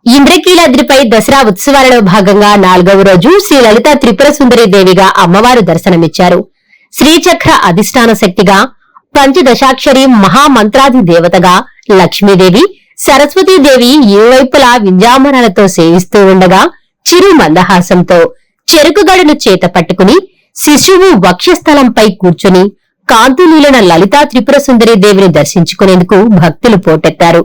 ఇంద్రకీలాద్రిపై దసరా ఉత్సవాలలో భాగంగా 4వ రోజు శ్రీ లలిత త్రిపుర సుందరి దేవిగా అమ్మవారు దర్శనమిచ్చారు. శ్రీచక్ర అధిష్టాన శక్తిగా, పంచదశాక్షరి మహామంత్రాది దేవతగా లక్ష్మీదేవి, సరస్వతీదేవి ఏవైపులా వింజామరాలతో సేవిస్తూ ఉండగా చిరు మందహాసంతో చెరుకుగడను చేత పట్టుకుని శిశువు వక్షస్థలంపై కూర్చుని కాంతులీలన లలితా త్రిపుర సుందరి దేవిని దర్శించుకునేందుకు భక్తులు పోటెత్తారు.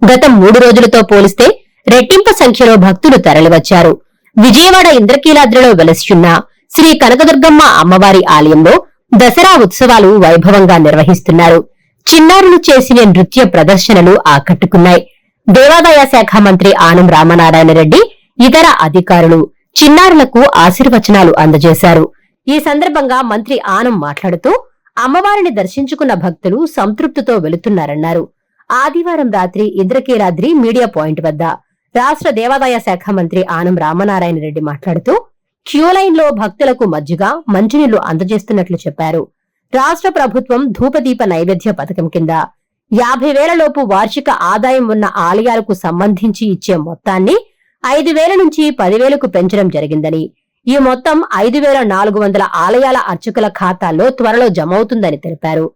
గత 3 రోజులతో పోలిస్తే రెట్టింపు సంఖ్యలో భక్తులు తరలివచ్చారు. విజయవాడ ఇంద్రకీలాద్రిలో వెలసియున్న శ్రీ కనకదుర్గమ్మ అమ్మవారి ఆలయంలో దసరా ఉత్సవాలు వైభవంగా నిర్వహిస్తున్నారు. చిన్నారులు చేసిన నృత్య ప్రదర్శనలు ఆకట్టుకున్నాయి. దేవాదాయ శాఖ మంత్రి ఆనం రామనారాయణ రెడ్డి, ఇతర అధికారులు చిన్నారులకు ఆశీర్వచనాలు అందజేశారు. ఈ సందర్భంగా మంత్రి ఆనం మాట్లాడుతూ అమ్మవారిని దర్శించుకున్న భక్తులు సంతృప్తితో వెళుతున్నారన్నారు. ఆదివారం రాత్రి ఇంద్రకీలాద్రి మీడియా పాయింట్ వద్ద రాష్ట్ర దేవాదాయ శాఖ మంత్రి ఆనం రామనారాయణ రెడ్డి మాట్లాడుతూ క్యూలైన్ లో భక్తులకు మజ్జిగ, మంచినీళ్లు అందజేస్తున్నట్లు చెప్పారు. రాష్ట్ర ప్రభుత్వం ధూపదీప నైవేద్య పథకం కింద 50,000 లోపు వార్షిక ఆదాయం ఉన్న ఆలయాలకు సంబంధించి ఇచ్చే మొత్తాన్ని 5,000 నుంచి 10,000కు పెంచడం జరిగిందని, ఈ మొత్తం 5,400 ఆలయాల అర్చకుల ఖాతాల్లో త్వరలో జమవుతుందని తెలిపారు.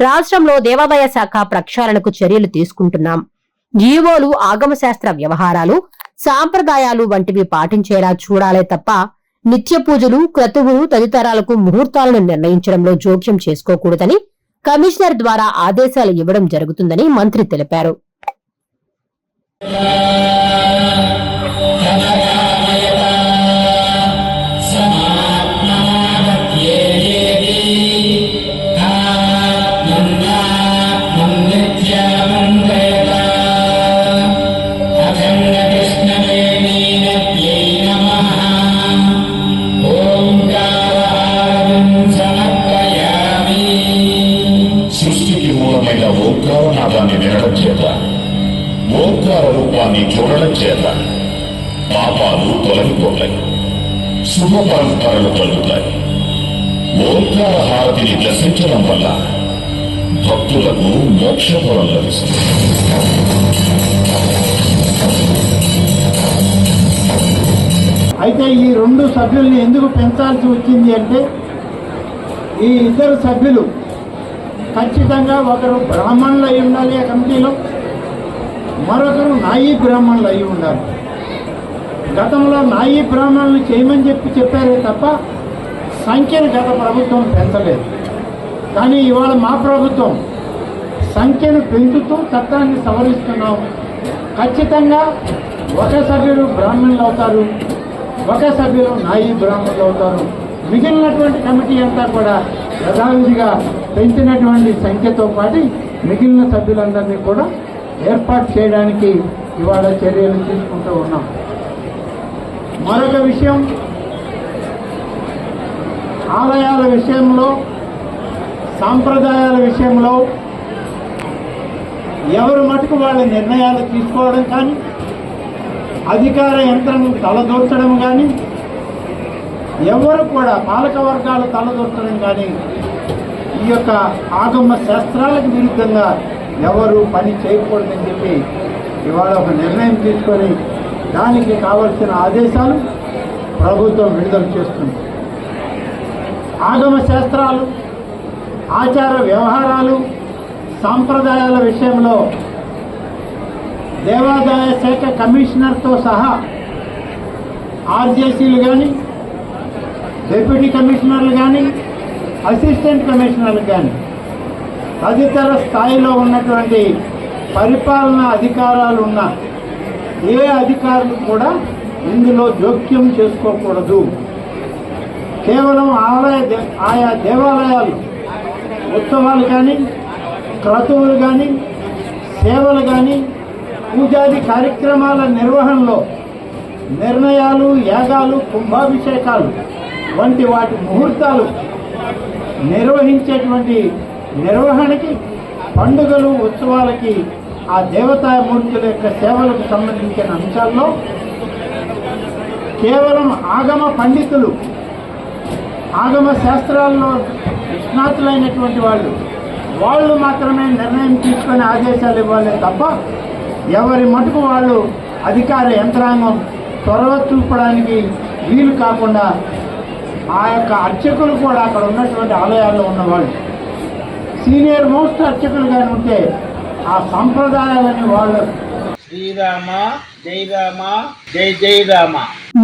రాష్ట్రంలో దేవాదాయ శాఖ ప్రక్షాళనకు చర్యలు తీసుకుంటున్నాం. ఈవోలు ఆగమశాస్త్ర వ్యవహారాలు, సాంప్రదాయాలు వంటివి పాటించేలా చూడాలే తప్ప నిత్య పూజలు, క్రతువులు తదితరాలకు ముహూర్తాలను నిర్ణయించడంలో జోక్యం చేసుకోకూడదని కమిషనర్ ద్వారా ఆదేశాలు ఇవ్వడం జరుగుతుందని మంత్రి తెలిపారు. ఓంకారనాదాన్ని వినడం చేత, ఓంకార రూపాన్ని చూడడం చేత పాపాలు తొలగిపోతాయి, శుభ పరంపరలు కలుగుతాయి. ఓంకార హారతిని దర్శించడం వల్ల భక్తులకు మోక్షఫలం లభిస్తుంది. అయితే ఈ 2 సభ్యుల్ని ఎందుకు పెంచాల్సి వచ్చింది అంటే, ఈ 2 సభ్యులు ఖచ్చితంగా ఒకరు బ్రాహ్మణులు అయి ఉండాలి ఆ కమిటీలో, మరొకరు నాయీ బ్రాహ్మణులు అయి ఉండాలి. గతంలో నాయీ బ్రాహ్మణులు చేయమని చెప్పారే తప్ప సంఖ్యను గత ప్రభుత్వం పెంచలేదు. కానీ ఇవాళ మా ప్రభుత్వం సంఖ్యను పెంచుతూ చట్టాన్ని సవరిస్తున్నాం. ఖచ్చితంగా ఒక సభ్యులు బ్రాహ్మణులు అవుతారు, ఒక సభ్యులు నాయీ బ్రాహ్మణులు అవుతారు. మిగిలినటువంటి కమిటీ అంతా కూడా యథావిధిగా పెంచినటువంటి సంఖ్యతో పాటు మిగిలిన సభ్యులందరినీ కూడా ఏర్పాటు చేయడానికి ఇవాళ చర్యలు తీసుకుంటూ ఉన్నాం. మరొక విషయం, ఆలయాల విషయంలో, సాంప్రదాయాల విషయంలో ఎవరు మటుకు వాళ్ళ నిర్ణయాలు తీసుకోవడం కానీ, అధికార యంత్రం తలదూర్చడం కానీ, ఎవరు కూడా పాలక వర్గాలు తలదూర్చడం కానీ, ఈ యొక్క ఆగమ శాస్త్రాలకు విరుద్ధంగా ఎవరు పని చేయకూడదని చెప్పి ఇవాళ ఒక నిర్ణయం తీసుకొని దానికి కావలసిన ఆదేశాలు ప్రభుత్వం విడుదల చేస్తుంది. ఆగమ శాస్త్రాలు, ఆచార వ్యవహారాలు, సాంప్రదాయాల విషయంలో దేవాదాయ శాఖ కమిషనర్తో సహా ఆర్జేసీలు కానీ, డిప్యూటీ కమిషనర్లు కానీ, అసిస్టెంట్ కమిషనర్లు కానీ, తదితర స్థాయిలో ఉన్నటువంటి పరిపాలనా అధికారాలు ఉన్న ఏ అధికారులు కూడా ఇందులో జోక్యం చేసుకోకూడదు. కేవలం ఆయా దేవాలయాలు ఉత్సవాలు కానీ, క్రతువులు కానీ, సేవలు కానీ, పూజాది కార్యక్రమాల నిర్వహణలో నిర్ణయాలు, యాగాలు, కుంభాభిషేకాలు వంటి వాటి ముహూర్తాలు నిర్వహించేటువంటి నిర్వహణకి, పండుగలు, ఉత్సవాలకి, ఆ దేవతామూర్తుల యొక్క సేవలకు సంబంధించిన అంశాల్లో కేవలం ఆగమ పండితులు, ఆగమ శాస్త్రాల్లో నిష్ణాతులైనటువంటి వాళ్ళు మాత్రమే నిర్ణయం తీసుకొని ఆదేశాలు ఇవ్వాలి తప్ప ఎవరి మటుకు వాళ్ళు అధికార యంత్రాంగం చొరవ చూపడానికి వీలు కాకుండా ఆ యొక్క అర్చకులు కూడా అక్కడ ఉన్నటువంటి ఆలయాల్లో ఉన్నవాళ్ళు సీనియర్ మోస్ట్ అర్చకులుగానే ఉంటే ఆ సంప్రదాయాలని వాళ్ళు శ్రీరామ జై రామ జై జై రామ.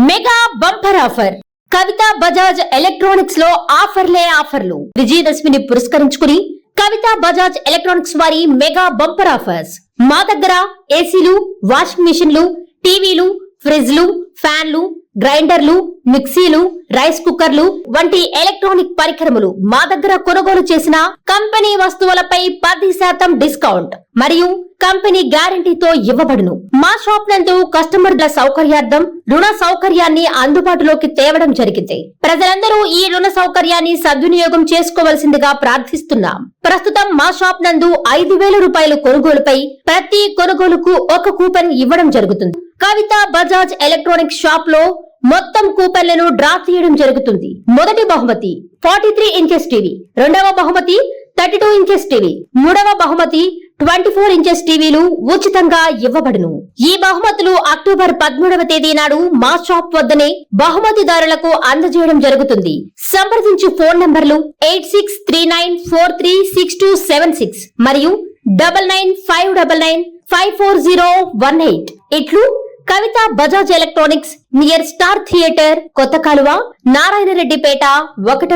మెగా బంపర్ ఆఫర్ కవిత బజాజ్ ఎలక్ట్రానిక్స్ లో ఆఫర్లు విజయదశమిని పురస్కరించుకుని కవిత బజాజ్ ఎలక్ట్రానిక్స్ వారి మెగా బంపర్ ఆఫర్స్. మా దగ్గర ఏసీలు, వాషింగ్ మిషన్లు, టీవీలు, ఫ్రిడ్జ్లు, ఫ్యాన్లు, గ్రైండర్లు, మిక్సీలు, రైస్ కుక్కర్లు వంటి ఎలక్ట్రానిక్ పరికరములు మా దగ్గర కొనుగోలు చేసిన కంపెనీ వస్తువులపై 10% డిస్కౌంట్ మరియు కంపెనీ గ్యారంటీతో ఇవ్వబడును. మా షాప్ నందు కస్టమర్ల సౌకర్యార్థం రుణ సౌకర్యాన్ని అందుబాటులోకి తేవడం జరిగింది. ప్రజలందరూ ఈ రుణ సౌకర్యాన్ని సద్వినియోగం చేసుకోవలసిందిగా ప్రార్థిస్తున్నాం. ప్రస్తుతం మా షాప్ నందు 5,000 రూపాయల కొనుగోలుపై ప్రతి కొనుగోలుకు ఒక కూపన్ ఇవ్వడం జరుగుతుంది. కవిత బజాజ్ ఎలక్ట్రానిక్ షాప్ లో మొత్తం కూపన్లను డ్రా తీయడం జరుగుతుంది. మొదటి బహుమతి 43 ఇంచెస్ టీవీ, రెండవ బహుమతి 32 ఇంచెస్ టీవీ, మూడవ బహుమతి 24 ఇంచెస్ టీవీలు ఉచితంగా ఇవ్వబడును. ఈ బహుమతులు అక్టోబర్ 13వ తేదీ నాడు మా షాప్ వద్దనే బహుమతిదారులకు అందజేయడం జరుగుతుంది. సంప్రదించు ఫోన్ నంబర్లు 8639436276 మరియు 9959954018. ఇట్లు Kavitha Bajaj electronics near star theatre, కొత్త కాలువ, నారాయణరెడ్డిపేట 1.